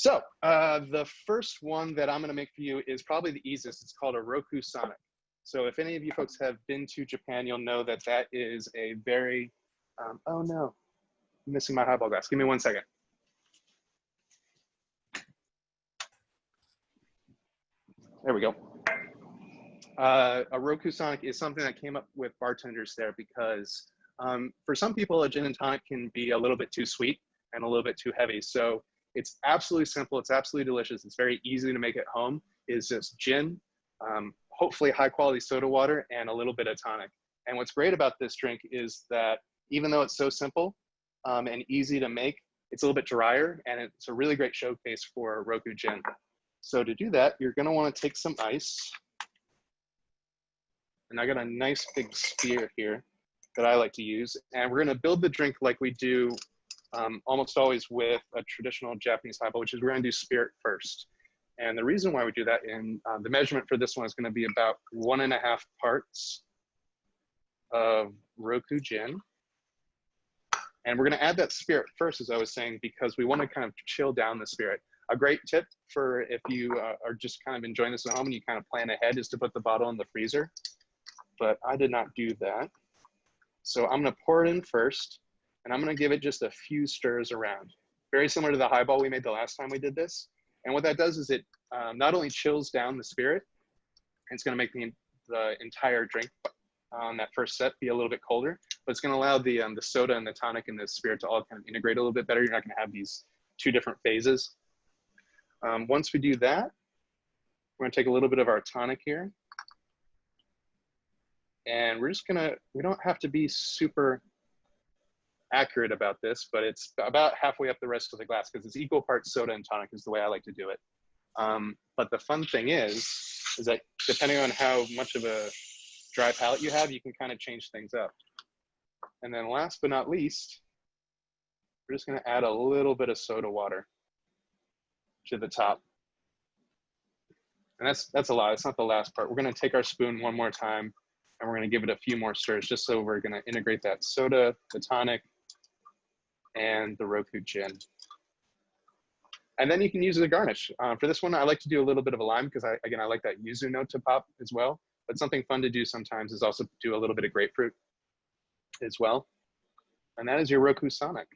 The first one that I'm going to make for you is probably the easiest. It's called a Roku Sonic. So if any of you folks have been to Japan, you'll know that that is a very, oh no, I'm missing my highball glass. Give me 1 second. There we go. A Roku Sonic is something that came up with bartenders there because for some people, a gin and tonic can be a little bit too sweet and a little bit too heavy. So it's absolutely simple. It's absolutely delicious. It's very easy to make at home. It's just gin, hopefully high quality soda water, and a little bit of tonic. And what's great about this drink is that even though it's so simple and easy to make, it's a little bit drier, and it's a really great showcase for Roku Gin. So to do that, you're gonna wanna take some ice. And I got a nice big spear here that I like to use. And we're gonna build the drink like we do almost always with a traditional Japanese highball, which is we're gonna do spirit first. And the reason why we do that, in the measurement for this one is gonna be about 1.5 parts of Roku Gin. And we're gonna add that spirit first, as I was saying, because we wanna kind of chill down the spirit. A great tip for if you are just kind of enjoying this at home and you kind of plan ahead is to put the bottle in the freezer. But I did not do that. So I'm gonna pour it in first, and I'm gonna give it just a few stirs around. Very similar to the highball we made the last time we did this. And what that does is it not only chills down the spirit, it's gonna make the entire drink on that first set be a little bit colder, but it's gonna allow the soda and the tonic and the spirit to all kind of integrate a little bit better. You're not gonna have these two different phases. Once we do that, we're gonna take a little bit of our tonic here. And we're just gonna, we don't have to be super accurate about this, but it's about halfway up the rest of the glass because it's equal parts soda and tonic is the way I like to do it. But the fun thing is that depending on how much of a dry palate you have, you can kind of change things up. And then last but not least, we're just gonna add a little bit of soda water to the top. And that's a lot, it's not the last part. We're gonna take our spoon one more time and we're gonna give it a few more stirs just so we're gonna integrate that soda, the tonic, and the Roku Gin. And then you can use it as a garnish. For this one, I like to do a little bit of a lime because I like that yuzu note to pop as well. But something fun to do sometimes is also do a little bit of grapefruit as well. And that is your Roku Sonic.